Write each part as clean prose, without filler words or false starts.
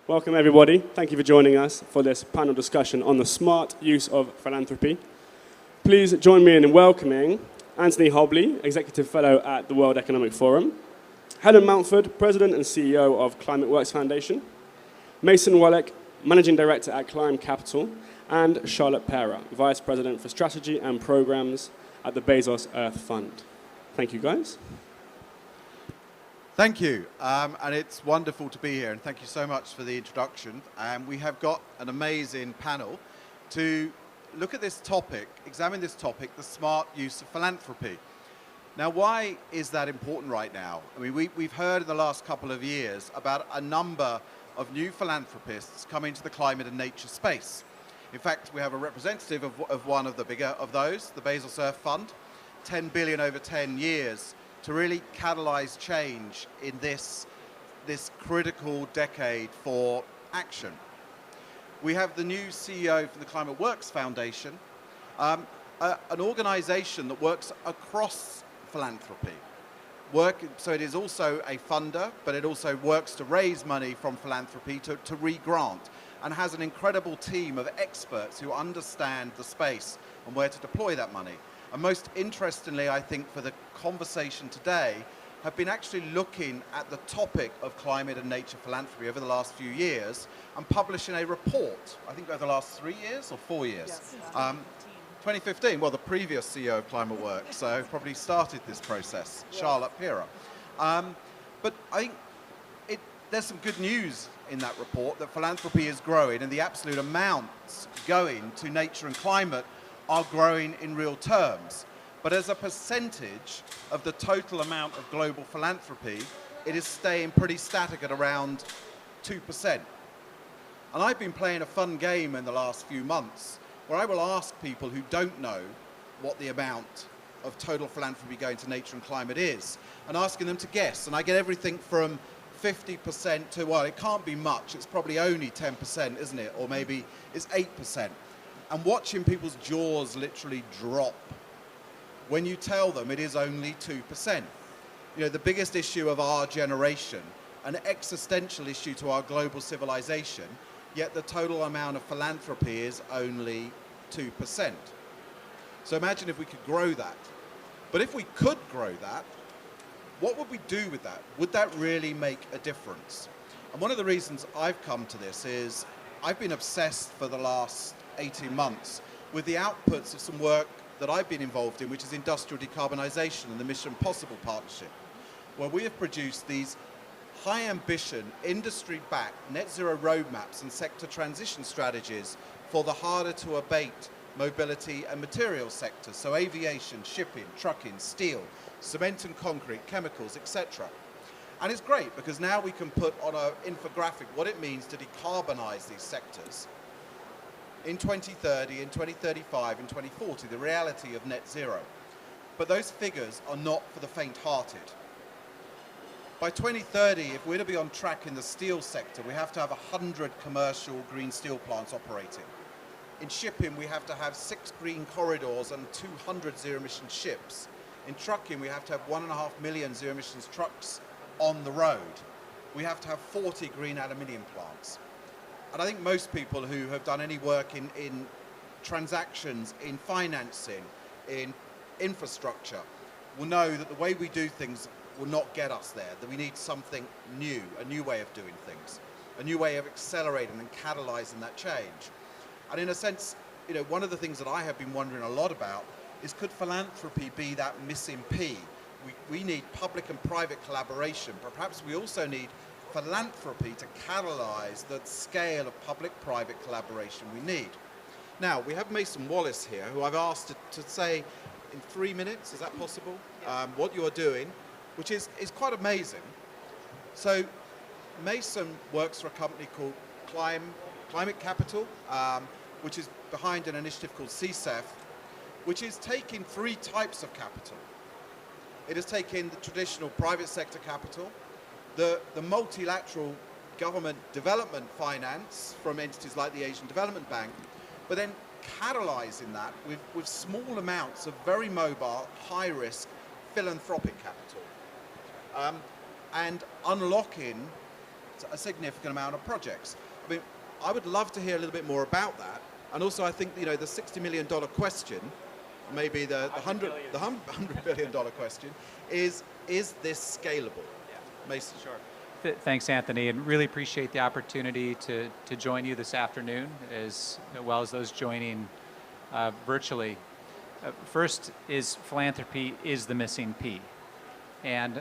Welcome everybody. Thank you for joining us for this panel discussion on the smart use of philanthropy. Please join me in welcoming Anthony Hobley, Executive Fellow at the World Economic Forum, Helen Mountford, President and CEO of ClimateWorks Foundation, Mason Wallick, Managing Director at Clime Capital, and Charlotte Pera, Vice President for Strategy and Programs at the Bezos Earth Fund. Thank you, guys. Thank you, and it's wonderful to be here, and thank you so much for the introduction. We have got an amazing panel to look at this topic, examine this topic, the smart use of philanthropy. Now, why is that important right now? I mean, we've heard in the last couple of years about a number of new philanthropists coming to the climate and nature space. In fact, we have a representative of one of the bigger of those, the Bezos Earth Fund, 10 billion over 10 years, to really catalyze change in this critical decade for action. We have the new CEO for the ClimateWorks Foundation, an organization that works across philanthropy. So it is also a funder, but it also works to raise money from philanthropy to re-grant, and has an incredible team of experts who understand the space and where to deploy that money. And most interestingly, I think, for the conversation today, have been actually looking at the topic of climate and nature philanthropy over the last few years and publishing a report, I think over the last 3 years or 4 years? Yes. 2015, well, the previous CEO of ClimateWorks, so probably started this process, yes. Charlotte Pera. But I think there's some good news in that report, that philanthropy is growing and the absolute amounts going to nature and climate are growing in real terms. But as a percentage of the total amount of global philanthropy, it is staying pretty static at around 2%. And I've been playing a fun game in the last few months where I will ask people who don't know what the amount of total philanthropy going to nature and climate is, and asking them to guess. And I get everything from 50% to, well, it can't be much, it's probably only 10%, isn't it? Or maybe it's 8%. And watching people's jaws literally drop when you tell them it is only 2%. You know, the biggest issue of our generation, an existential issue to our global civilization, yet the total amount of philanthropy is only 2%. So imagine if we could grow that. But if we could grow that, what would we do with that? Would that really make a difference? And one of the reasons I've come to this is I've been obsessed for the last 18 months with the outputs of some work that I've been involved in, which is industrial decarbonisation and the Mission Possible partnership, where we have produced these high ambition, industry-backed net zero roadmaps and sector transition strategies for the harder to abate mobility and materials sectors, so aviation, shipping, trucking, steel, cement and concrete, chemicals, etc. And it's great because now we can put on an infographic what it means to decarbonise these sectors in 2030, in 2035, in 2040, the reality of net zero. But those figures are not for the faint-hearted. By 2030, if we're to be on track in the steel sector, we have to have 100 commercial green steel plants operating. In shipping, we have to have 6 green corridors and 200 zero-emission ships. In trucking, we have to have 1.5 million zero-emissions trucks on the road. We have to have 40 green aluminium plants. And I think most people who have done any work in transactions, in financing, in infrastructure, will know that the way we do things will not get us there, that we need something new, a new way of doing things, a new way of accelerating and catalyzing that change. And in a sense, you know, one of the things that I have been wondering a lot about is, could philanthropy be that missing P? We need public and private collaboration, but perhaps we also need philanthropy to catalyze the scale of public-private collaboration we need. Now, we have Mason Wallace here, who I've asked to say in 3 minutes, is that possible? What you are doing, which is quite amazing. So Mason works for a company called Climate Capital, which is behind an initiative called CSEF, which is taking 3 types of capital. It is taking the traditional private sector capital, the multilateral government development finance from entities like the Asian Development Bank, but then catalyzing that with small amounts of very mobile, high-risk philanthropic capital, and unlocking a significant amount of projects. I mean, I would love to hear a little bit more about that. And also, I think, you know, the $60 million question, maybe the $100 billion question, is this scalable? Yeah. Mason. Sure. Thanks, Anthony, and really appreciate the opportunity to join you this afternoon, as well as those joining virtually. First is philanthropy is the missing P. And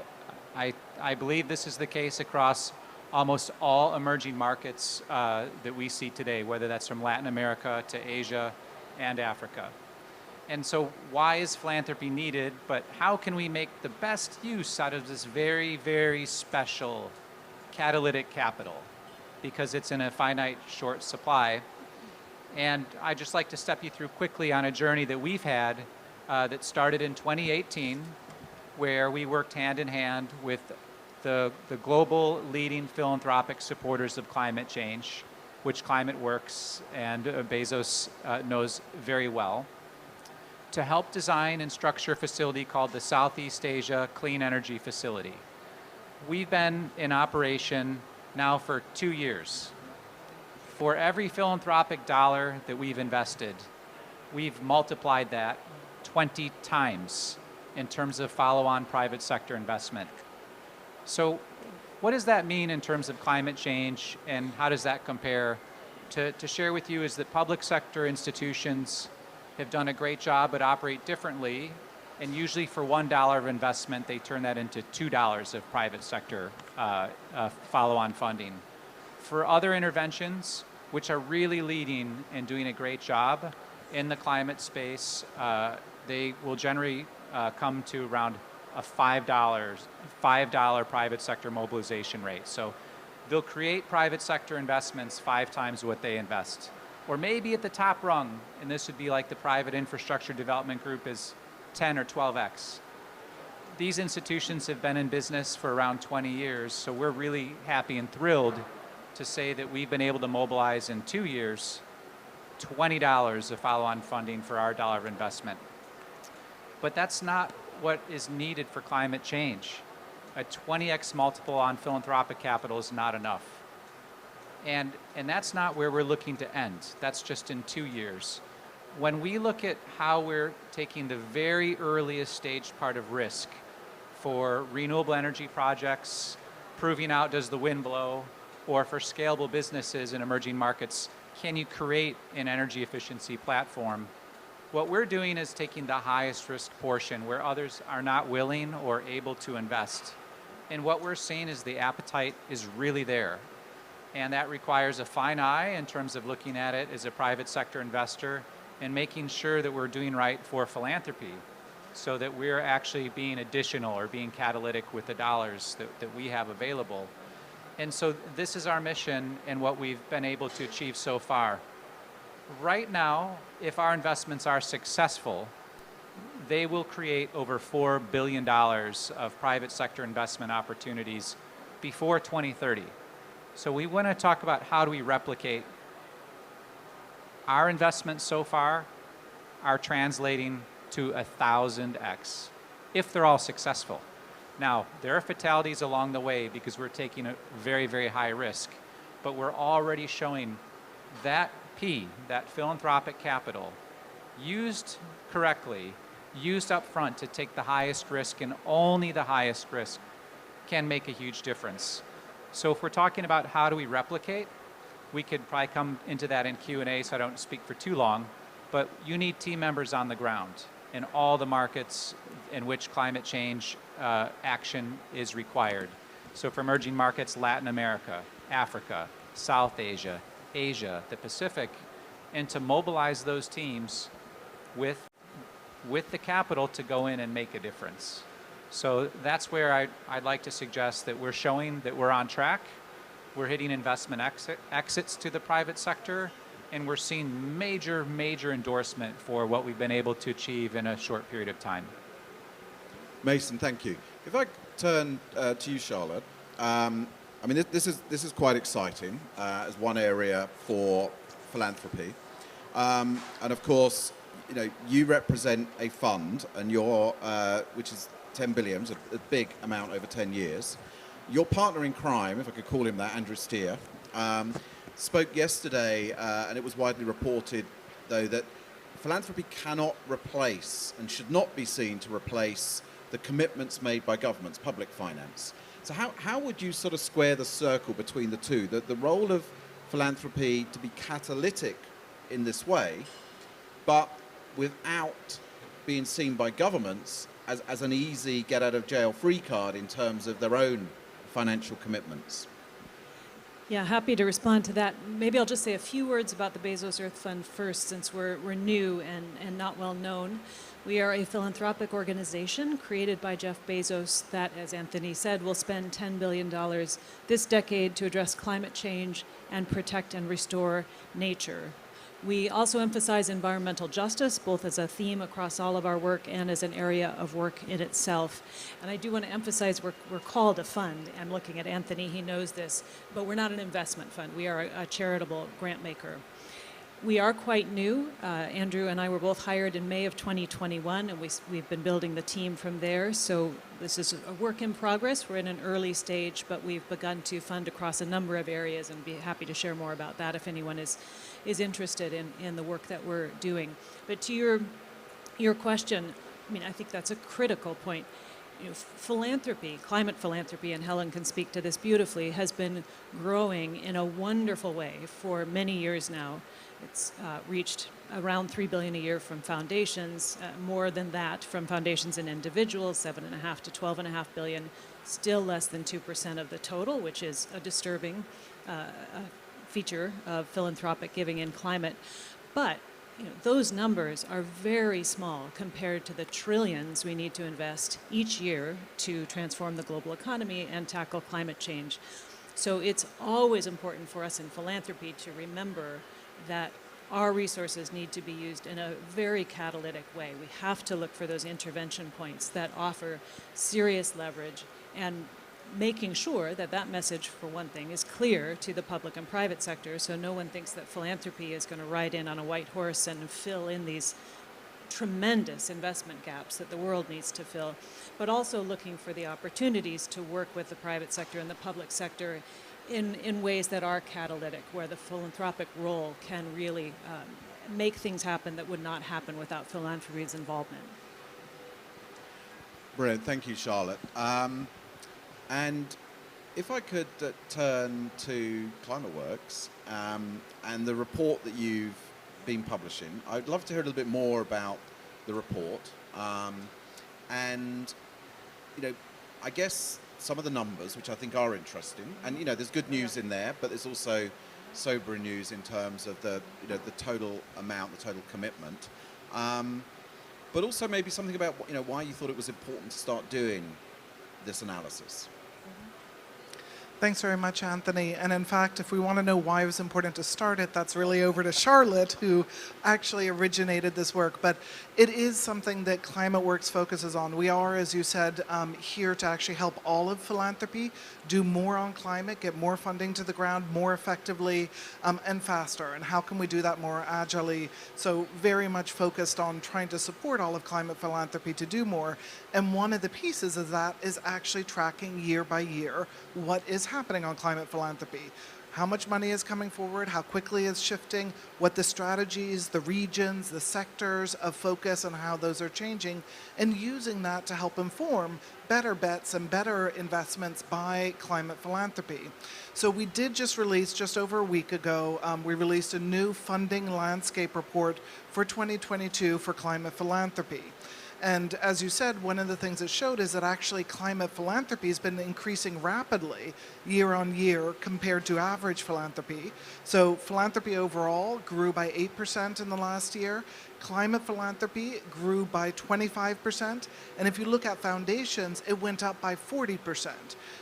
I believe this is the case across almost all emerging markets that we see today, whether that's from Latin America to Asia and Africa. And so why is philanthropy needed, but how can we make the best use out of this very, very special catalytic capital? Because it's in a finite short supply. And I'd just like to step you through quickly on a journey that we've had that started in 2018, where we worked hand in hand with the global leading philanthropic supporters of climate change, which ClimateWorks and Bezos knows very well, to help design and structure a facility called the Southeast Asia Clean Energy Facility. We've been in operation now for 2 years. For every philanthropic dollar that we've invested, we've multiplied that 20 times in terms of follow-on private sector investment. So what does that mean in terms of climate change, and how does that compare? To share with you is that public sector institutions have done a great job but operate differently, and usually for $1 of investment, they turn that into $2 of private sector follow-on funding. For other interventions, which are really leading and doing a great job in the climate space, they will generally come to around a $5 private sector mobilization rate. So they'll create private sector investments 5 times what they invest. Or maybe at the top rung, and this would be like the private infrastructure development group, is 10 or 12x. These institutions have been in business for around 20 years, so we're really happy and thrilled to say that we've been able to mobilize in 2 years $20 of follow-on funding for our dollar of investment. But that's not what is needed for climate change. A 20x multiple on philanthropic capital is not enough. And that's not where we're looking to end. That's just in 2 years. When we look at how we're taking the very earliest stage part of risk for renewable energy projects, proving out does the wind blow, or for scalable businesses in emerging markets, can you create an energy efficiency platform? What we're doing is taking the highest risk portion where others are not willing or able to invest. And what we're seeing is the appetite is really there. And that requires a fine eye in terms of looking at it as a private sector investor and making sure that we're doing right for philanthropy so that we're actually being additional or being catalytic with the dollars that we have available. And so this is our mission and what we've been able to achieve so far. Right now, if our investments are successful, they will create over $4 billion of private sector investment opportunities before 2030. So we want to talk about how do we replicate. Our investments so far are translating to 1,000x, if they're all successful. Now, there are fatalities along the way because we're taking a very, very high risk, but we're already showing that P, that philanthropic capital, used correctly, used up front to take the highest risk and only the highest risk, can make a huge difference. So if we're talking about how do we replicate, we could probably come into that in Q&A so I don't speak for too long, but you need team members on the ground in all the markets in which climate change action is required. So for emerging markets, Latin America, Africa, South Asia, Asia, the Pacific, and to mobilize those teams with the capital to go in and make a difference. So that's where I'd like to suggest that we're showing that we're on track. We're hitting investment exits to the private sector, and we're seeing major, major endorsement for what we've been able to achieve in a short period of time. Mason, thank you. If I turn to you, Charlotte, I mean, this is quite exciting as one area for philanthropy, and of course, you know, you represent a fund, and which is 10 billion, a big amount over 10 years. your partner in crime, if I could call him that, Andrew Steer, spoke yesterday, and it was widely reported, though, that philanthropy cannot replace and should not be seen to replace the commitments made by governments, public finance. So how would you sort of square the circle between the two, the role of philanthropy to be catalytic in this way, but without being seen by governments as an easy get-out-of-jail-free card in terms of their own financial commitments? Yeah, happy to respond to that. Maybe I'll just say a few words about the Bezos Earth Fund first, since we're new and not well known. We are a philanthropic organization created by Jeff Bezos that, as Anthony said, will spend $10 billion this decade to address climate change and protect and restore nature. We also emphasize environmental justice, both as a theme across all of our work and as an area of work in itself. And I do want to emphasize we're called a fund. I'm looking at Anthony, he knows this, but we're not an investment fund. We are a charitable grant maker. We are quite new. Andrew and I were both hired in May of 2021, and we've been building the team from there. So this is a work in progress. We're in an early stage, but we've begun to fund across a number of areas, and be happy to share more about that if anyone is interested in the work that we're doing. But to your question, I mean, I think that's a critical point. You know, philanthropy, climate philanthropy, and Helen can speak to this beautifully, has been growing in a wonderful way for many years now. It's reached around $3 billion a year from foundations, more than that from foundations and individuals, $7.5 to $12.5 billion, still less than 2% of the total, which is a disturbing feature of philanthropic giving in climate. But you know, those numbers are very small compared to the trillions we need to invest each year to transform the global economy and tackle climate change. So it's always important for us in philanthropy to remember that our resources need to be used in a very catalytic way. We have to look for those intervention points that offer serious leverage, and making sure that that message, for one thing, is clear to the public and private sector, so no one thinks that philanthropy is going to ride in on a white horse and fill in these tremendous investment gaps that the world needs to fill, but also looking for the opportunities to work with the private sector and the public sector in ways that are catalytic, where the philanthropic role can really make things happen that would not happen without philanthropy's involvement. Brilliant. Thank you, Charlotte. And if I could turn to ClimateWorks and the report that you've been publishing, I'd love to hear a little bit more about the report. And, you know, I guess some of the numbers, which I think are interesting, and, you know, there's good news in there, but there's also sobering news in terms of the, you know, the total amount, the total commitment. But also maybe something about, you know, why you thought it was important to start doing this analysis. Thanks very much, Anthony. And in fact, if we want to know why it was important to start it, that's really over to Charlotte, who actually originated this work. But it is something that ClimateWorks focuses on. We are, as you said, here to actually help all of philanthropy do more on climate, get more funding to the ground more effectively and faster. And how can we do that more agilely? So very much focused on trying to support all of climate philanthropy to do more. And one of the pieces of that is actually tracking year by year what is happening on climate philanthropy. How much money is coming forward, how quickly it's shifting, what the strategies, the regions, the sectors of focus and how those are changing, and using that to help inform better bets and better investments by climate philanthropy. So we did just release, just over a week ago, we released a new funding landscape report for 2022 for climate philanthropy. And as you said, one of the things it showed is that actually climate philanthropy has been increasing rapidly year on year compared to average philanthropy. So philanthropy overall grew by 8% in the last year. Climate philanthropy grew by 25%. And if you look at foundations, it went up by 40%.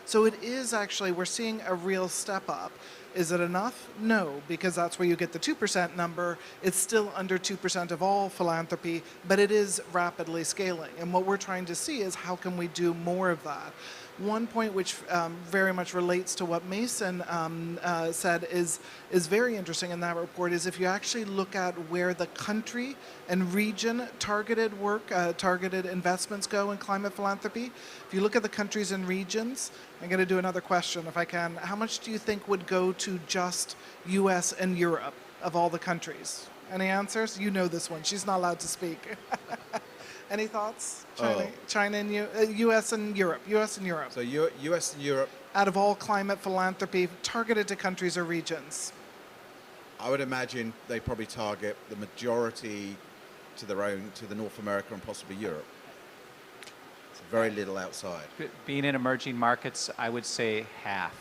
So it is actually, we're seeing a real step up. Is it enough? No, because that's where you get the 2% number. It's still under 2% of all philanthropy, but it is rapidly scaling. And what we're trying to see is how can we do more of that? One point which very much relates to what Mason said is very interesting in that report is if you actually look at where the country and region targeted work, targeted investments go in climate philanthropy, if you look at the countries and regions, I'm going to do another question if I can. How much do you think would go to just US and Europe of all the countries? Any answers? You know this one. She's not allowed to speak. Any thoughts? China and US and Europe. US and Europe. So US and Europe. Out of all climate philanthropy targeted to countries or regions. I would imagine they probably target the majority to the North America and possibly Europe. So very little outside. Being in emerging markets, I would say half.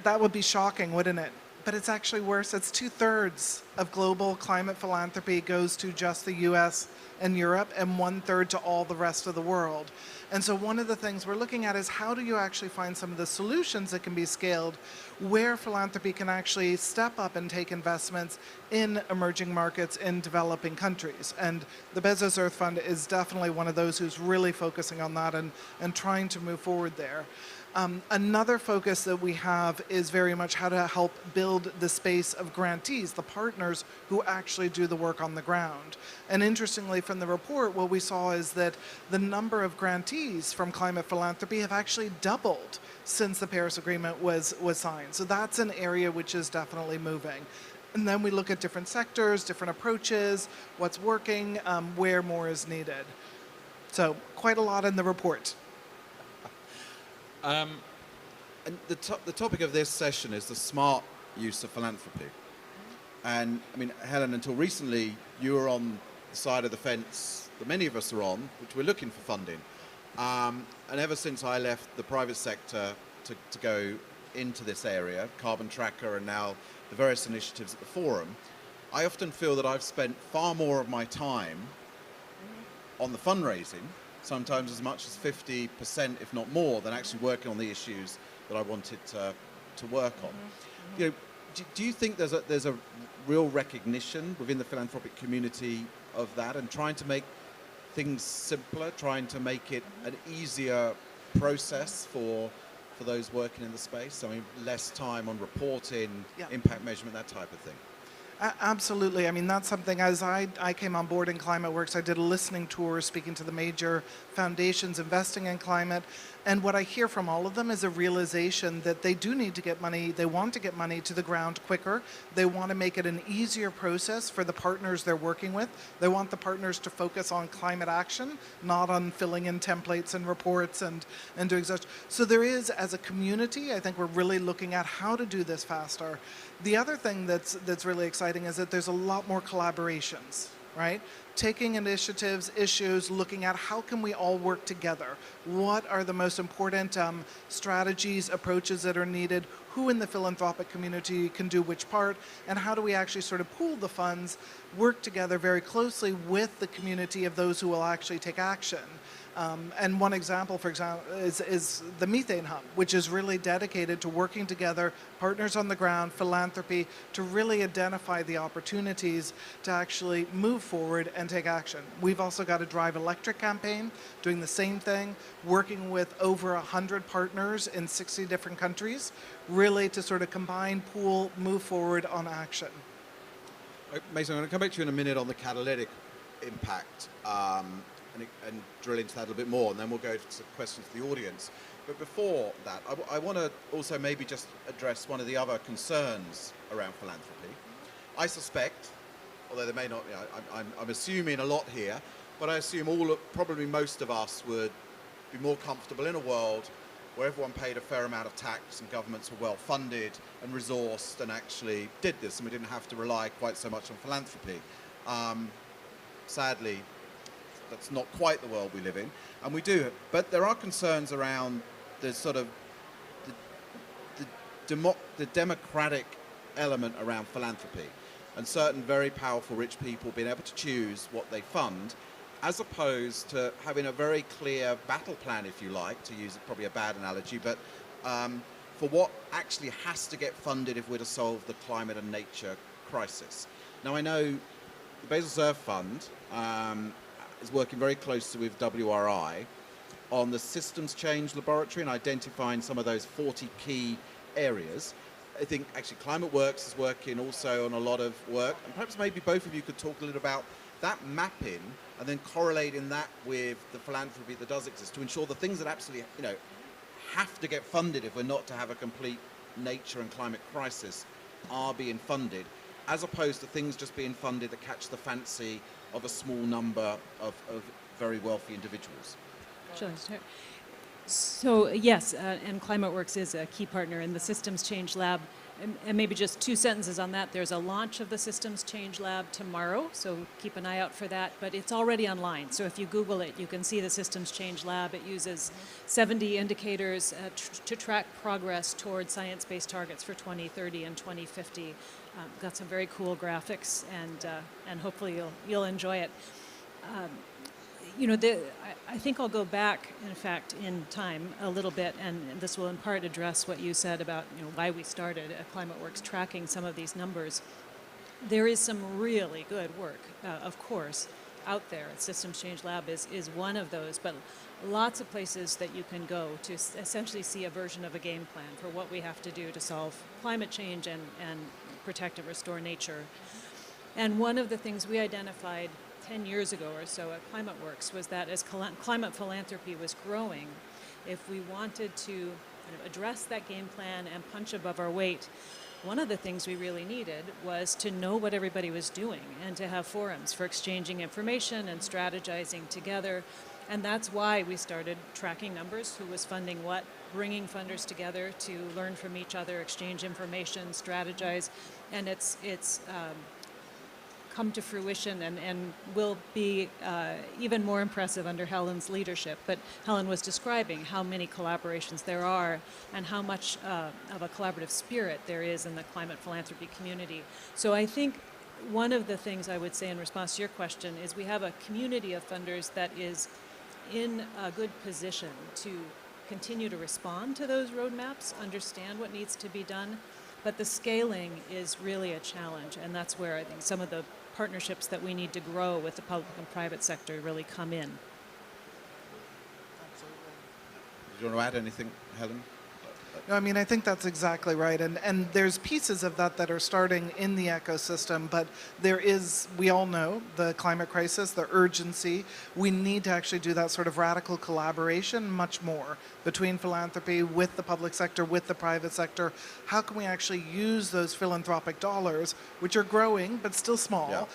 That would be shocking, wouldn't it? But it's actually worse. It's 2/3 of global climate philanthropy goes to just the US and Europe, and 1/3 to all the rest of the world. And so one of the things we're looking at is how do you actually find some of the solutions that can be scaled where philanthropy can actually step up and take investments in emerging markets in developing countries. And the Bezos Earth Fund is definitely one of those who's really focusing on that and trying to move forward there. Another focus that we have is very much how to help build the space of grantees, the partners who actually do the work on the ground. And interestingly, from the report, what we saw is that the number of grantees from climate philanthropy have actually doubled since the Paris Agreement was signed. So that's an area which is definitely moving. And then we look at different sectors, different approaches, what's working, where more is needed. So quite a lot in the report. And the topic of this session is the smart use of philanthropy. And I mean, Helen, until recently, you were on the side of the fence that many of us are on, which we're looking for funding. And ever since I left the private sector to go into this area, Carbon Tracker and now the various initiatives at the forum, I often feel that I've spent far more of my time on the fundraising, sometimes as much as 50%, if not more, than actually working on the issues that I wanted to work on. You know, do you think there's a real recognition within the philanthropic community of that and trying to make things simpler, trying to make it an easier process for those working in the space? I mean, less time on reporting, impact measurement, that type of thing. Absolutely. I mean, that's something, as I came on board in ClimateWorks, I did a listening tour speaking to the major foundations investing in climate. And what I hear from all of them is a realization that they do need to get money, they want to get money to the ground quicker. They want to make it an easier process for the partners they're working with. They want the partners to focus on climate action, not on filling in templates and reports and doing such. So there is, as a community, I think we're really looking at how to do this faster. The other thing that's really exciting is that there's a lot more collaborations, right? Taking initiatives, issues, looking at how can we all work together? What are the most important strategies, approaches that are needed? Who in the philanthropic community can do which part? And how do we actually sort of pool the funds, work together very closely with the community of those who will actually take action? And one example, for example, is the Methane Hub, which is really dedicated to working together, partners on the ground, philanthropy, to really identify the opportunities to actually move forward and take action. We've also got a Drive Electric campaign doing the same thing, working with over 100 partners in 60 different countries, really to sort of combine, pool, move forward on action. Mason, I'm going to come back to you in a minute on the catalytic impact. And drill into that a little bit more, and then we'll go to questions to the audience. But before that, I want to also maybe just address one of the other concerns around philanthropy. I suspect, although they may not, you know, I'm assuming a lot here, but I assume probably most of us would be more comfortable in a world where everyone paid a fair amount of tax and governments were well funded and resourced and actually did this, and we didn't have to rely quite so much on philanthropy. Sadly, that's not quite the world we live in, and we do. But there are concerns around the sort of the democratic element around philanthropy, and certain very powerful rich people being able to choose what they fund, as opposed to having a very clear battle plan, if you like, to use probably a bad analogy, but for what actually has to get funded if we're to solve the climate and nature crisis. Now, I know the Bezos Earth Fund is working very closely with WRI, on the systems change laboratory and identifying some of those 40 key areas. I think actually ClimateWorks is working also on a lot of work, and perhaps maybe both of you could talk a little about that mapping and then correlating that with the philanthropy that does exist to ensure the things that absolutely, have to get funded if we're not to have a complete nature and climate crisis are being funded, as opposed to things just being funded that catch the fancy of a small number of very wealthy individuals. Shall I start? So yes, and ClimateWorks is a key partner in the Systems Change Lab. And maybe just 2 sentences on that. There's a launch of the Systems Change Lab tomorrow, so keep an eye out for that. But it's already online, so if you Google it, you can see the Systems Change Lab. It uses 70 indicators to track progress towards science-based targets for 2030 and 2050. Got some very cool graphics, and hopefully you'll enjoy it. I think I'll go back, in fact, in time a little bit, and this will in part address what you said about why we started at ClimateWorks tracking some of these numbers. There is some really good work, of course, out there. Systems Change Lab is one of those, but lots of places that you can go to essentially see a version of a game plan for what we have to do to solve climate change and protect and restore nature. And one of the things we identified 10 years ago or so at ClimateWorks was that as climate philanthropy was growing, if we wanted to address that game plan and punch above our weight, one of the things we really needed was to know what everybody was doing and to have forums for exchanging information and strategizing together. And that's why we started tracking numbers, who was funding what, bringing funders together to learn from each other, exchange information, strategize, and it's come to fruition and will be even more impressive under Helen's leadership. But Helen was describing how many collaborations there are and how much of a collaborative spirit there is in the climate philanthropy community. So I think one of the things I would say in response to your question is we have a community of funders that is in a good position to continue to respond to those roadmaps, understand what needs to be done, but the scaling is really a challenge, and that's where I think some of the partnerships that we need to grow with the public and private sector really come in. Do you want to add anything, Helen? No, I mean, I think that's exactly right. And there's pieces of that are starting in the ecosystem, but there is, we all know, the climate crisis, the urgency. We need to actually do that sort of radical collaboration much more between philanthropy, with the public sector, with the private sector. How can we actually use those philanthropic dollars, which are growing but still small? Yeah.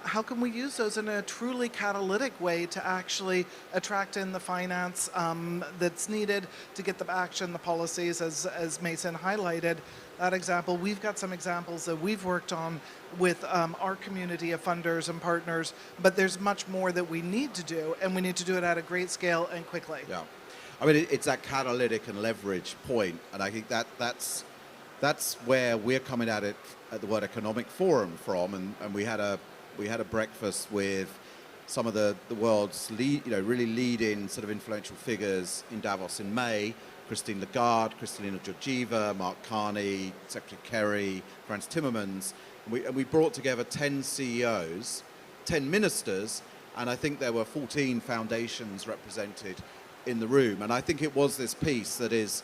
How can we use those in a truly catalytic way to actually attract in the finance that's needed to get the action, the policies, as Mason highlighted that example. We've got some examples that we've worked on with our community of funders and partners, but there's much more that we need to do, and we need to do it at a great scale and quickly. Yeah, I mean, it's that catalytic and leverage point, and I think that's where we're coming at it at the World Economic Forum from, and we had a breakfast with some of the world's really leading sort of influential figures in Davos in May. Christine Lagarde, Kristalina Georgieva, Mark Carney, Secretary Kerry, Franz Timmermans, and we brought together 10 CEOs, 10 ministers, and I think there were 14 foundations represented in the room. And I think it was this piece that is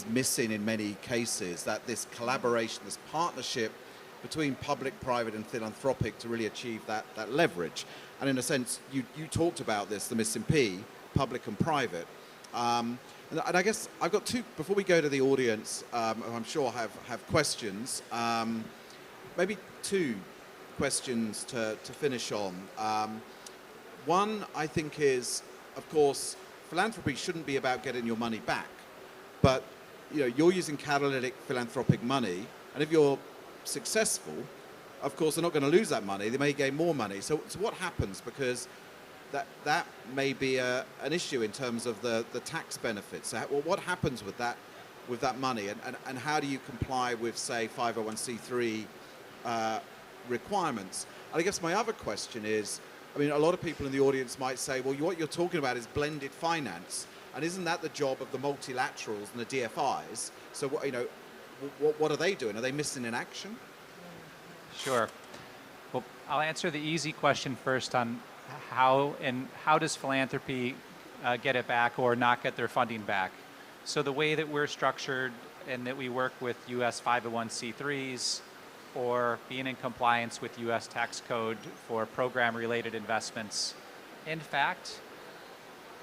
missing in many cases, that this collaboration, this partnership between public, private and philanthropic to really achieve that leverage. And in a sense, you talked about this, the missing P, public and private. And I guess I've got two, before we go to the audience, I'm sure have questions, maybe two questions to finish on. One, I think, is, of course, philanthropy shouldn't be about getting your money back, but you're using catalytic philanthropic money, and if you're successful, of course, they're not going to lose that money. They may gain more money. So what happens? Because that may be an issue in terms of the tax benefits. So what happens with that money, and how do you comply with, say, 501c3 requirements? And I guess my other question is, I mean, a lot of people in the audience might say, well, what you're talking about is blended finance, and isn't that the job of the multilaterals and the DFIs? So what are they doing? Are they missing in action? Sure. Well, I'll answer the easy question first on how does philanthropy get it back or not get their funding back. So the way that we're structured and that we work with US 501c3s or being in compliance with US tax code for program-related investments, in fact,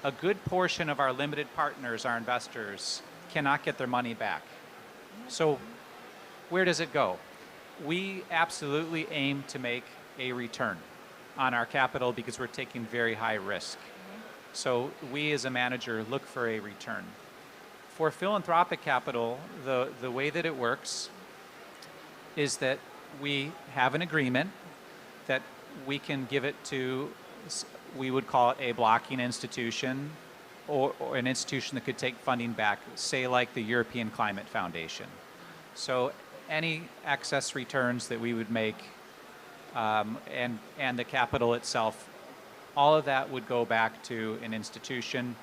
a good portion of our limited partners, our investors, cannot get their money back. So where does it go? We absolutely aim to make a return on our capital because we're taking very high risk. So we as a manager look for a return. For philanthropic capital, the way that it works is that we have an agreement that we can give it to, we would call it a blocking institution or an institution that could take funding back, say like the European Climate Foundation. So any excess returns that we would make and the capital itself, all of that would go back to an institution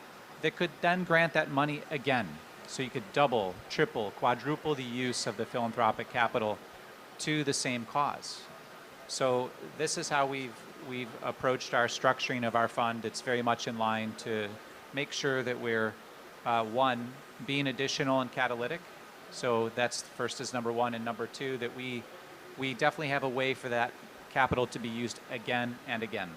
that could then grant that money again. So you could double, triple, quadruple the use of the philanthropic capital to the same cause. So this is how we've approached our structuring of our fund. It's very much in line to make sure that we're, one, being additional and catalytic. So that's first is number one, and number two, that we definitely have a way for that capital to be used again and again.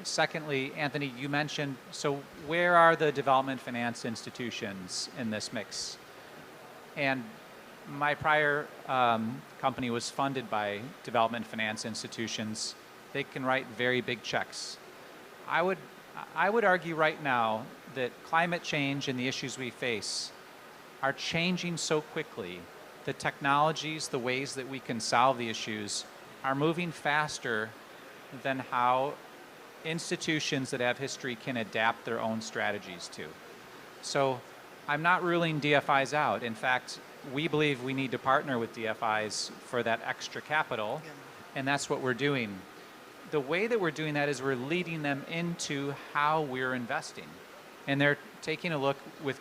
Secondly, Anthony, you mentioned, so where are the development finance institutions in this mix? And my prior company was funded by development finance institutions. They can write very big checks. I would argue right now that climate change and the issues we face are changing so quickly. The technologies, the ways that we can solve the issues are moving faster than how institutions that have history can adapt their own strategies to. So I'm not ruling DFIs out. In fact, we believe we need to partner with DFIs for that extra capital, and that's what we're doing. The way that we're doing that is we're leading them into how we're investing. And they're taking a look with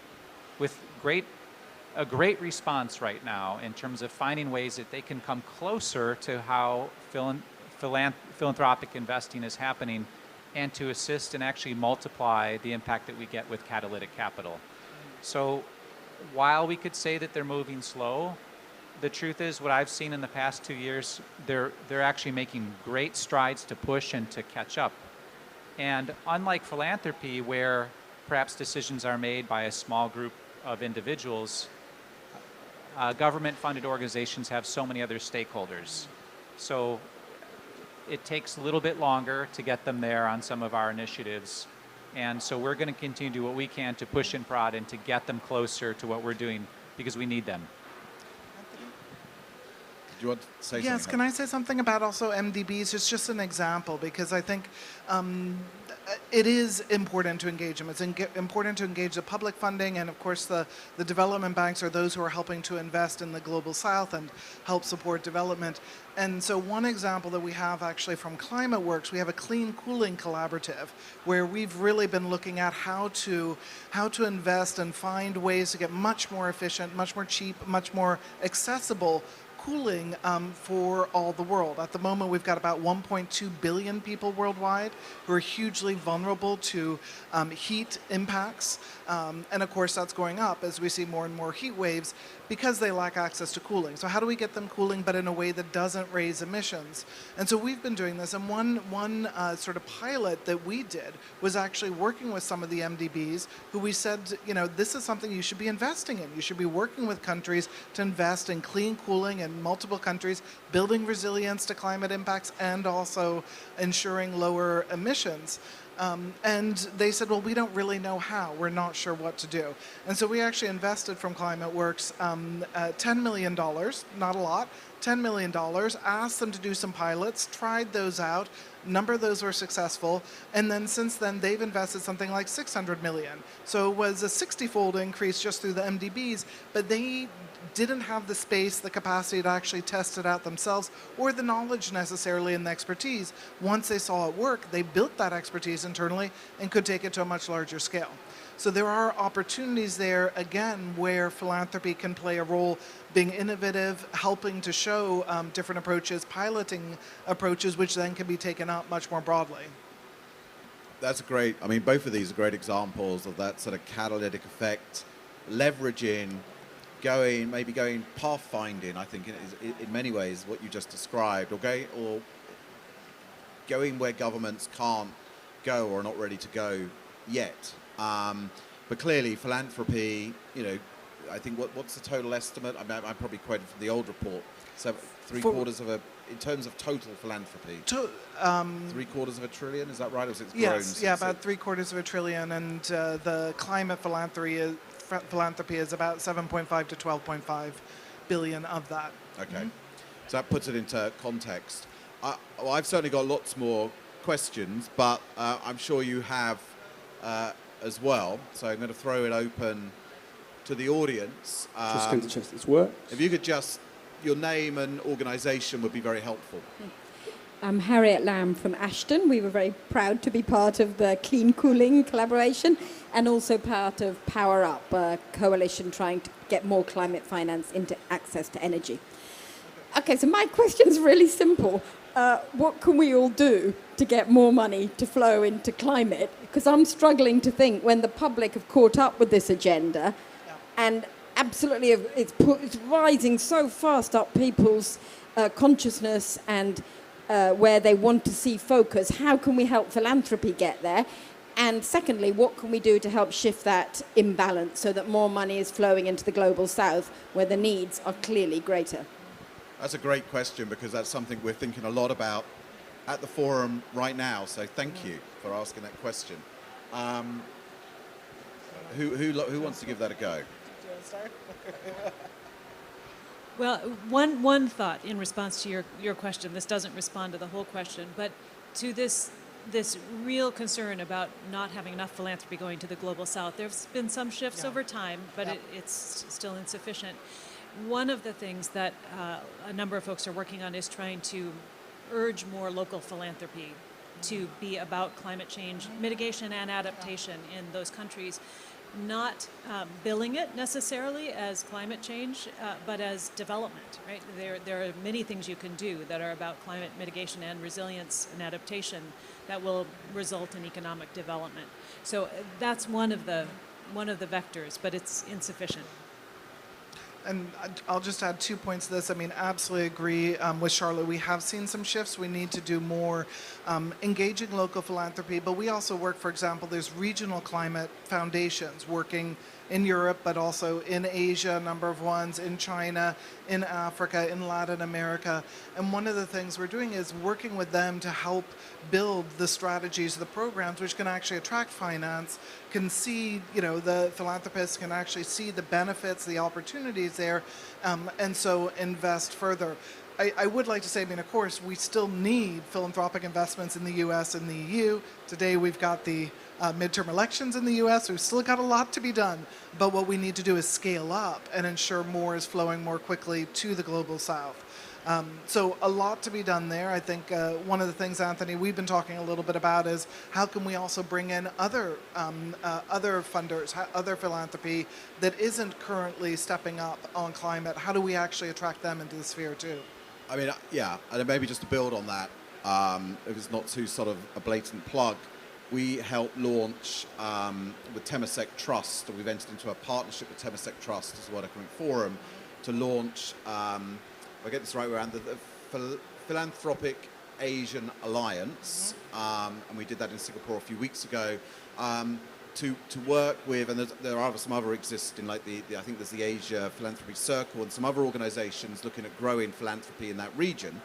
a great response right now in terms of finding ways that they can come closer to how philanthropic investing is happening and to assist and actually multiply the impact that we get with catalytic capital. So while we could say that they're moving slow, the truth is what I've seen in the past 2 years, they're actually making great strides to push and to catch up. And unlike philanthropy, where perhaps decisions are made by a small group of individuals, government-funded organizations have so many other stakeholders. So it takes a little bit longer to get them there on some of our initiatives. And so we're going to continue to do what we can to push and prod and to get them closer to what we're doing because we need them. Did you want to say something? Yes, can I say something about also MDBs? It's just an example because I think it is important to engage them. It's important to engage the public funding, and of course the development banks are those who are helping to invest in the global south and help support development. And so one example that we have actually from ClimateWorks, we have a clean cooling collaborative where we've really been looking at how to invest and find ways to get much more efficient, much more cheap, much more accessible cooling for all the world. At the moment, we've got about 1.2 billion people worldwide who are hugely vulnerable to heat impacts. And of course, that's going up as we see more and more heat waves because they lack access to cooling. So how do we get them cooling, but in a way that doesn't raise emissions? And so we've been doing this. And one sort of pilot that we did was actually working with some of the MDBs who we said, you know, this is something you should be investing in. You should be working with countries to invest in clean cooling in multiple countries, building resilience to climate impacts, and also ensuring lower emissions. And they said, well, we don't really know how. We're not sure what to do. And so we actually invested from ClimateWorks $10 million, not a lot, $10 million, asked them to do some pilots, tried those out, a number of those were successful, and then since then they've invested something like $600 million. So it was a 60-fold increase just through the MDBs, but they didn't have the space, the capacity to actually test it out themselves, or the knowledge necessarily and the expertise. Once they saw it work, they built that expertise internally and could take it to a much larger scale. So there are opportunities there, again, where philanthropy can play a role, being innovative, helping to show different approaches, piloting approaches, which then can be taken up much more broadly. That's great. I mean, both of these are great examples of that sort of catalytic effect, leveraging, maybe going pathfinding, I think, in many ways, what you just described, or going where governments can't go or are not ready to go yet. But clearly, philanthropy, I think what's the total estimate? I probably quoted from the old report. So in terms of total philanthropy, $750 billion, is that right? Or is it grown? Yes, about $750 billion, and the climate philanthropy is about 7.5 to 12.5 billion of that. Okay, so that puts it into context. I've certainly got lots more questions, but I'm sure you have as well. So I'm going to throw it open to the audience. Just going to check this works. If you could your name and organisation would be very helpful. I'm Harriet Lamb from Ashton. We were very proud to be part of the Clean Cooling collaboration and also part of Power Up, a coalition trying to get more climate finance into access to energy. Okay, so my question's really simple. What can we all do to get more money to flow into climate? Because I'm struggling to think when the public have caught up with this agenda and absolutely it's rising so fast up people's consciousness and where they want to see focus. How can we help philanthropy get there? And secondly, what can we do to help shift that imbalance so that more money is flowing into the global south where the needs are clearly greater? That's a great question, because that's something we're thinking a lot about at the forum right now. So thank you for asking that question. Who wants to give that a go? Well, one thought in response to your question. This doesn't respond to the whole question, but to this real concern about not having enough philanthropy going to the global south. There's been some shifts over time, but it's still insufficient. One of the things that a number of folks are working on is trying to urge more local philanthropy to be about climate change mitigation and adaptation in those countries, not billing it necessarily as climate change, but as development, right? There are many things you can do that are about climate mitigation and resilience and adaptation that will result in economic development. So that's one of the vectors, but it's insufficient. And I'll just add 2 points to this. I mean, absolutely agree with Charlotte. We have seen some shifts. We need to do more engaging local philanthropy, but we also work, for example, there's regional climate foundations working in Europe, but also in Asia, a number of ones, in China, in Africa, in Latin America. And one of the things we're doing is working with them to help build the strategies, the programs, which can actually attract finance, can see, the philanthropists can actually see the benefits, the opportunities there, and so invest further. I would like to say, of course, we still need philanthropic investments in the US and the EU. Today we've got the midterm elections in the US. We've still got a lot to be done. But what we need to do is scale up and ensure more is flowing more quickly to the global south. So a lot to be done there. I think one of the things, Anthony, we've been talking a little bit about is how can we also bring in other funders, other philanthropy that isn't currently stepping up on climate. How do we actually attract them into the sphere too? I mean, and maybe just to build on that, if it's not too sort of a blatant plug, we helped launch with Temasek Trust, and we've entered into a partnership with Temasek Trust as the World Economic Forum to launch, if I get this right, we're under the Philanthropic Asian Alliance, and we did that in Singapore a few weeks ago, to work with, and there are some other existing, like I think there's the Asia Philanthropy Circle and some other organizations looking at growing philanthropy in that region.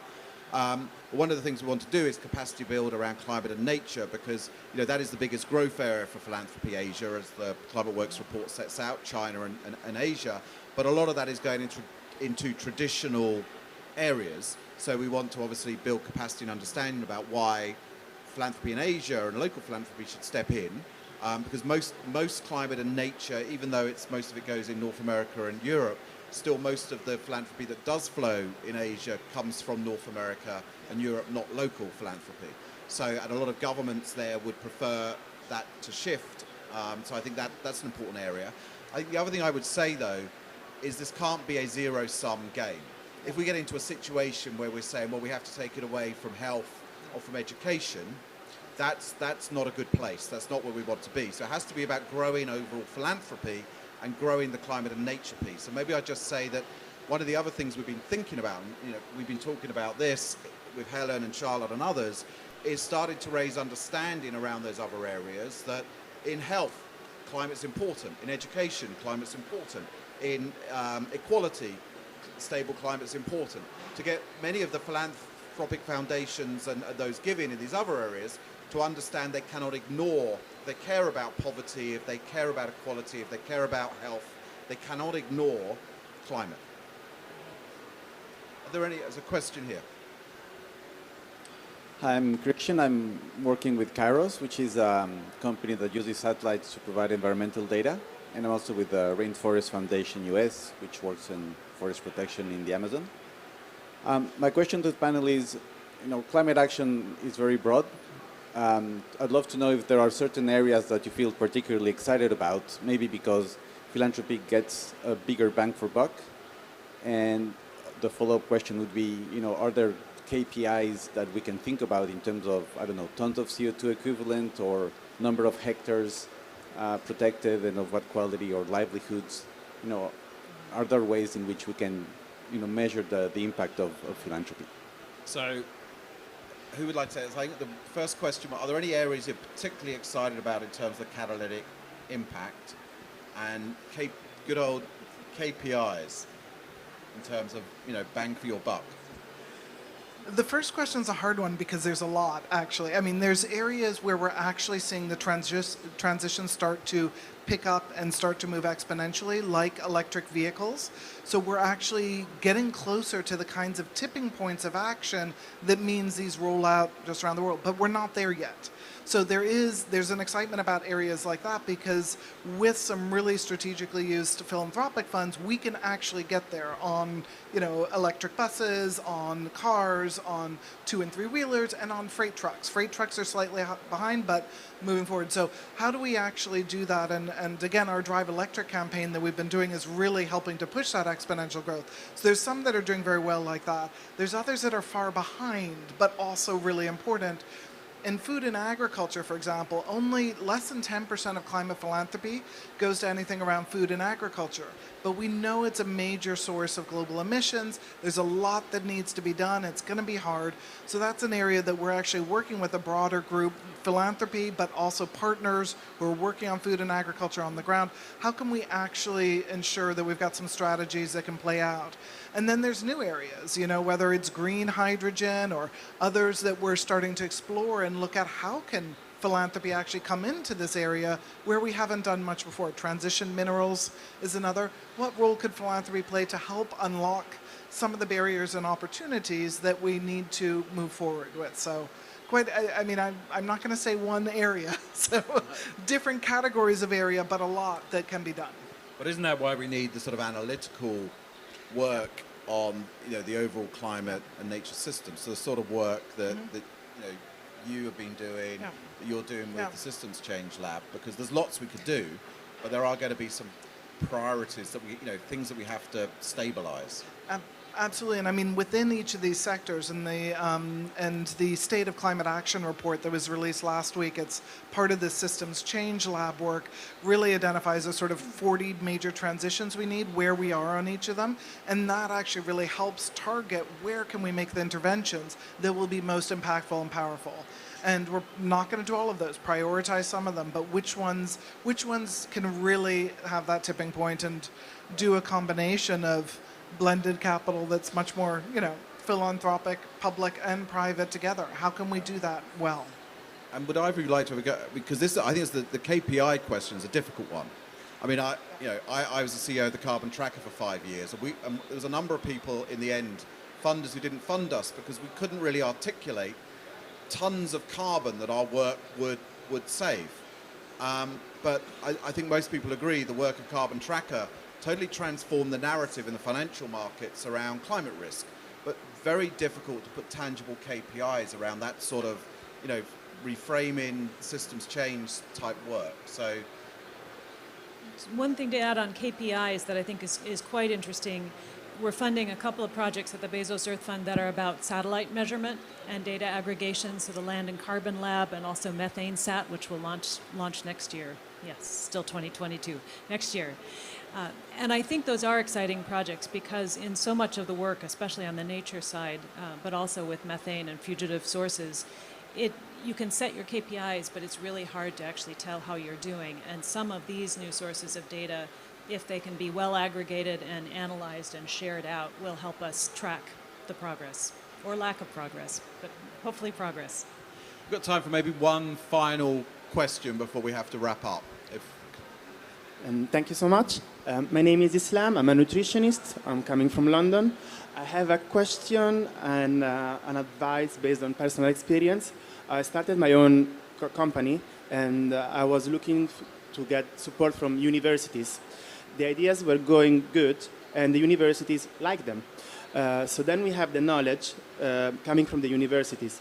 One of the things we want to do is capacity build around climate and nature, because that is the biggest growth area for philanthropy Asia, as the ClimateWorks report sets out, China and Asia. But a lot of that is going into traditional areas. So we want to obviously build capacity and understanding about why philanthropy in Asia and local philanthropy should step in. Because most climate and nature, even though most of it goes in North America and Europe, still most of the philanthropy that does flow in Asia comes from North America and Europe, not local philanthropy. So, and a lot of governments there would prefer that to shift. So I think that's an important area. I think the other thing I would say, though, is this can't be a zero-sum game. If we get into a situation where we're saying, well, we have to take it away from health or from education, that's not a good place. That's not where we want to be. So it has to be about growing overall philanthropy and growing the climate and nature piece. And maybe I just say that one of the other things we've been thinking about, and, we've been talking about this with Helen and Charlotte and others, is starting to raise understanding around those other areas that in health, climate's important. In education, climate's important. In equality, stable climate's important. To get many of the philanthropic foundations and those giving in these other areas to understand they cannot ignore, if they care about poverty, if they care about equality, if they care about health, they cannot ignore climate. Are there any, there's a question here. Hi, I'm Christian. I'm working with Kairos, which is a company that uses satellites to provide environmental data. And I'm also with the Rainforest Foundation US, which works in forest protection in the Amazon. My question to the panel is, climate action is very broad. I'd love to know if there are certain areas that you feel particularly excited about, maybe because philanthropy gets a bigger bang for buck. And the follow-up question would be, are there KPIs that we can think about in terms of, I don't know, tons of CO2 equivalent or number of hectares protected and of what quality or livelihoods? Are there ways in which we can, measure the impact of philanthropy? So, who would like to say this? I think the first question, are there any areas you're particularly excited about in terms of catalytic impact and good old KPIs in terms of, bang for your buck? The first question is a hard one because there's a lot, actually. I mean, there's areas where we're actually seeing the transition start to pick up and start to move exponentially, like electric vehicles. So we're actually getting closer to the kinds of tipping points of action that means these roll out just around the world. But we're not there yet. So there's an excitement about areas like that because with some really strategically used philanthropic funds, we can actually get there on, electric buses, on cars, on 2- and 3-wheelers, and on freight trucks. Freight trucks are slightly behind, but moving forward. So how do we actually do that? And again, our Drive Electric campaign that we've been doing is really helping to push that exponential growth. So there's some that are doing very well like that. There's others that are far behind, but also really important. In food and agriculture, for example, only less than 10% of climate philanthropy goes to anything around food and agriculture. But we know it's a major source of global emissions. There's a lot that needs to be done. It's going to be hard. So that's an area that we're actually working with a broader group, philanthropy, but also partners who are working on food and agriculture on the ground. How can we actually ensure that we've got some strategies that can play out? And then there's new areas, whether it's green hydrogen or others that we're starting to explore and look at how can philanthropy actually come into this area where we haven't done much before. Transition minerals is another. What role could philanthropy play to help unlock some of the barriers and opportunities that we need to move forward with? So I'm not going to say one area, so different categories of area, but a lot that can be done. But isn't that why we need the sort of analytical work on the overall climate and nature system? So the sort of work that you have been doing, that you're doing with the Systems Change Lab, because there's lots we could do, but there are going to be some priorities that we, things that we have to stabilize. Absolutely, and I mean within each of these sectors, and the State of Climate Action report that was released last week, it's part of the Systems Change Lab work, really identifies a sort of 40 major transitions we need, where we are on each of them, and that actually really helps target where can we make the interventions that will be most impactful and powerful. And we're not going to do all of those, prioritize some of them, but which ones can really have that tipping point and do a combination of blended capital that's much more, philanthropic, public and private together. How can we do that well? And would either of you like to go, because this, I think, the KPI question is a difficult one. I mean, I was the CEO of the Carbon Tracker for 5 years. And there was a number of people in the end, funders who didn't fund us because we couldn't really articulate tons of carbon that our work would save. But I think most people agree the work of Carbon Tracker totally transformed the narrative in the financial markets around climate risk, but very difficult to put tangible KPIs around that sort of, reframing systems change type work. So one thing to add on KPIs that I think is quite interesting. we're funding a couple of projects at the Bezos Earth Fund that are about satellite measurement and data aggregation, so the Land and Carbon Lab and also Methane Sat, which will launch next year. Yes, still 2022, next year. And I think those are exciting projects because in so much of the work, especially on the nature side, but also with methane and fugitive sources, you can set your KPIs, but it's really hard to actually tell how you're doing. And some of these new sources of data, if they can be well aggregated and analyzed and shared out, will help us track the progress, or lack of progress, but hopefully progress. We've got time for maybe one final question before we have to wrap up. Thank you so much. My name is Islam. I'm a nutritionist. I'm coming from London. I have a question and an advice based on personal experience. I started my own company, and I was looking to get support from universities. The ideas were going good, and the universities liked them. So then we have the knowledge coming from the universities.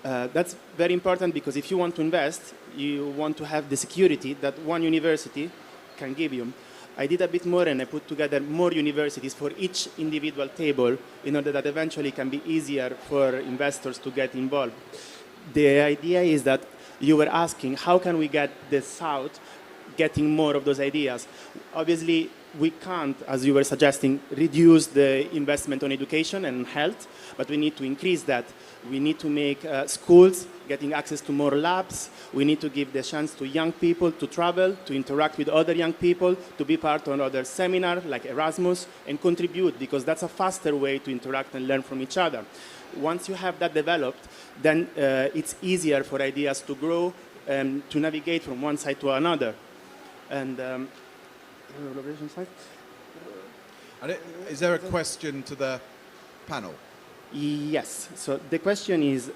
That's very important because if you want to invest, you want to have the security that one university can give you. I did a bit more and I put together more universities for each individual table in order that eventually it can be easier for investors to get involved. The idea is that you were asking, how can we get the South getting more of those ideas? Obviously, we can't, as you were suggesting, reduce the investment on education and health, but we need to increase that. We need to make schools getting access to more labs. We need to give the chance to young people to travel, to interact with other young people, to be part of other seminars like Erasmus, and contribute, because that's a faster way to interact and learn from each other. Once you have that developed, then it's easier for ideas to grow and to navigate from one side to another. And is there a question to the panel? Yes. So the question is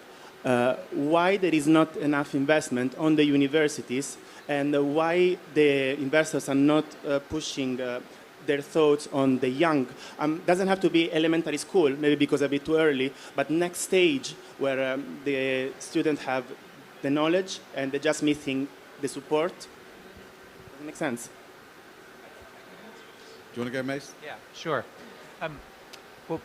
why there is not enough investment on the universities, and why the investors are not pushing their thoughts on the young. Doesn't have to be elementary school, maybe because a bit too early, but next stage where the students have the knowledge and they're just missing the support. Does it make sense? Do you want to go, Mace? Yeah, sure. Well,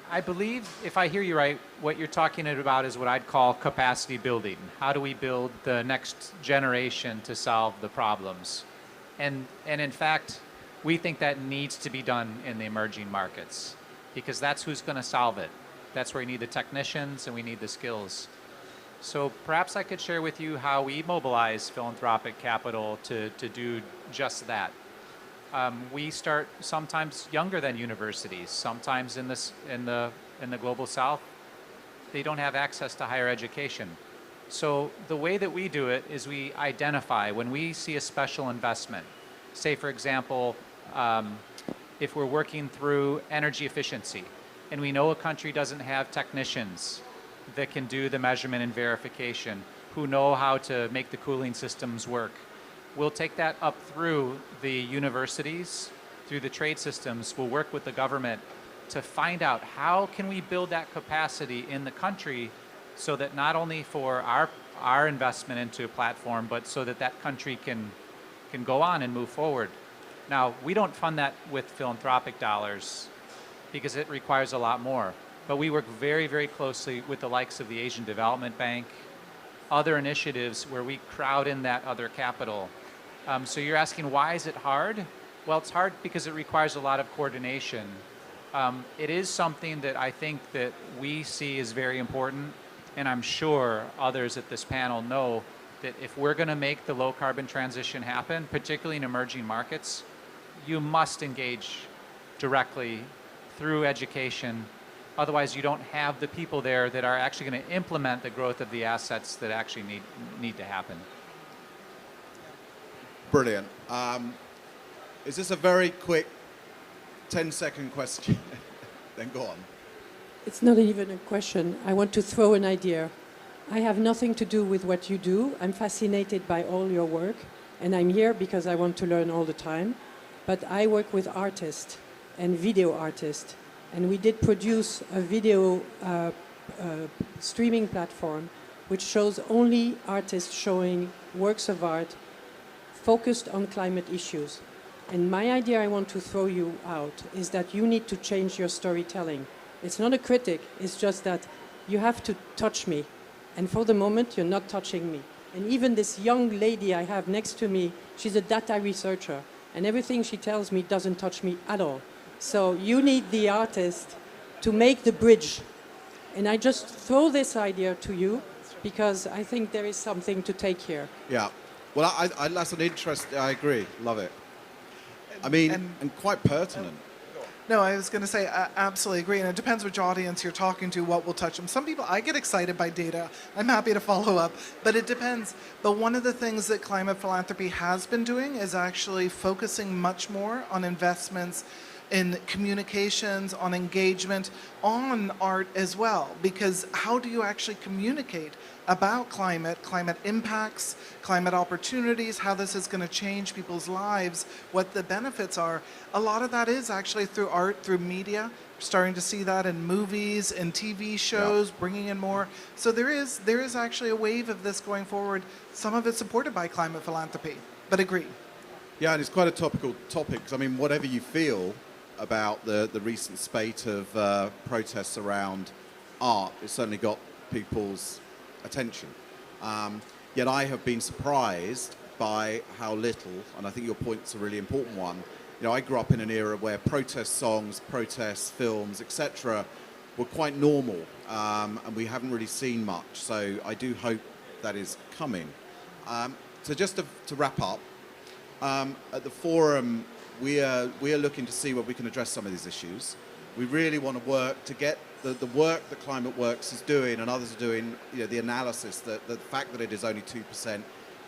I believe, if I hear you right, what you're talking about is what I'd call capacity building. How do we build the next generation to solve the problems? And in fact, we think that needs to be done in the emerging markets, because that's who's going to solve it. That's where you need the technicians and we need the skills. So perhaps I could share with you how we mobilize philanthropic capital to do just that. We start sometimes younger than universities. Sometimes in the global South, they don't have access to higher education. So the way that we do it is we identify when we see a special investment. Say, for example, if we're working through energy efficiency, and we know a country doesn't have technicians that can do the measurement and verification, who know how to make the cooling systems work. We'll take that up through the universities, through the trade systems. We'll work with the government to find out how can we build that capacity in the country so that not only for our investment into a platform, but so that that country can go on and move forward. Now, we don't fund that with philanthropic dollars because it requires a lot more. But we work very, very closely with the likes of the Asian Development Bank, other initiatives where we crowd in that other capital. So you're asking, why is it hard? Well, it's hard because it requires a lot of coordination. It is something that I think that we see is very important, and I'm sure others at this panel know that if we're going to make the low carbon transition happen, particularly in emerging markets, you must engage directly through education. Otherwise, you don't have the people there that are actually going to implement the growth of the assets that actually need to happen. Brilliant. Is this a very quick 10-second question? Then go on. It's not even a question. I want to throw an idea. I have nothing to do with what you do. I'm fascinated by all your work, and I'm here because I want to learn all the time. But I work with artists and video artists, and we did produce a video streaming platform which shows only artists showing works of art focused on climate issues. And my idea I want to throw you out is that you need to change your storytelling. It's not a critic, it's just that you have to touch me. And for the moment, you're not touching me. And even this young lady I have next to me, she's a data researcher. And everything she tells me doesn't touch me at all. So you need the artist to make the bridge. And I just throw this idea to you because I think there is something to take here. Yeah. Well, that's an interest. I agree. Love it. I mean, and quite pertinent. No, I was going to say, I absolutely agree. And it depends which audience you're talking to, what will touch them. Some people, I get excited by data. I'm happy to follow up, but it depends. But one of the things that climate philanthropy has been doing is actually focusing much more on investments in communications, on engagement, on art as well. Because how do you actually communicate about climate impacts, climate opportunities, how this is going to change people's lives, what the benefits are? A lot of that is actually through art, through media. We're starting to see that in movies and TV shows, bringing in more. So there is actually a wave of this going forward. Some of it supported by climate philanthropy, but agree. Yeah, and it's quite a topical topic. 'Cause I mean, whatever you feel about the recent spate of protests around art, it's certainly got people's attention. Yet I have been surprised by how little, and I think your point's a really important one. You know, I grew up in an era where protest songs, protest films, etc., were quite normal, and we haven't really seen much. So I do hope that is coming. So just to wrap up, at the forum, we are looking to see where we can address some of these issues. We really want to work to get the work that ClimateWorks is doing and others are doing, you know, the analysis, the fact that it is only 2%,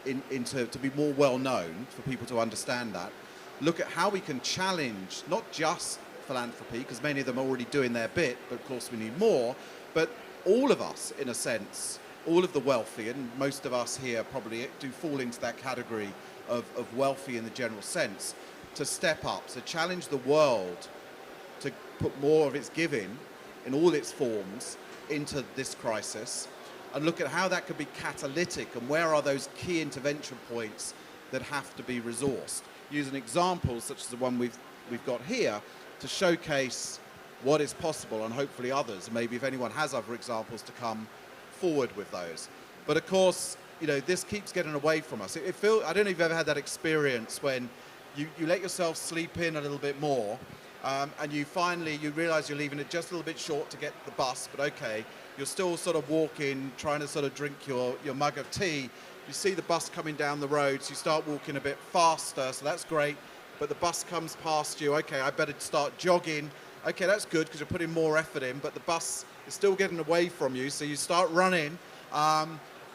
to be more well known for people to understand that. Look at how we can challenge not just philanthropy, because many of them are already doing their bit, but of course we need more, but all of us, in a sense, all of the wealthy, and most of us here probably do fall into that category of wealthy in the general sense, to step up, to challenge the world to put more of its giving in all its forms into this crisis, and look at how that could be catalytic and where are those key intervention points that have to be resourced. Using examples such as the one we've got here to showcase what is possible, and hopefully others, maybe if anyone has other examples, to come forward with those. But of course, you know, this keeps getting away from us. I don't know if you've ever had that experience when you let yourself sleep in a little bit more, and you realize you're leaving it just a little bit short to get the bus, but okay, you're still sort of walking, trying to sort of drink your mug of tea. You see the bus coming down the road, so you start walking a bit faster, so that's great, but the bus comes past you. Okay, I better start jogging. Okay, that's good because you're putting more effort in, but the bus is still getting away from you, so you start running,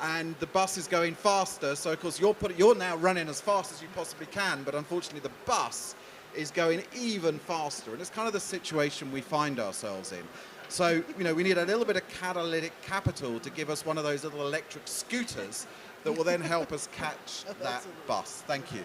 and the bus is going faster, so of course you're now running as fast as you possibly can, but unfortunately the bus is going even faster, and it's kind of the situation we find ourselves in. So, you know, we need a little bit of catalytic capital to give us one of those little electric scooters that will then help us catch that bus. Thank you.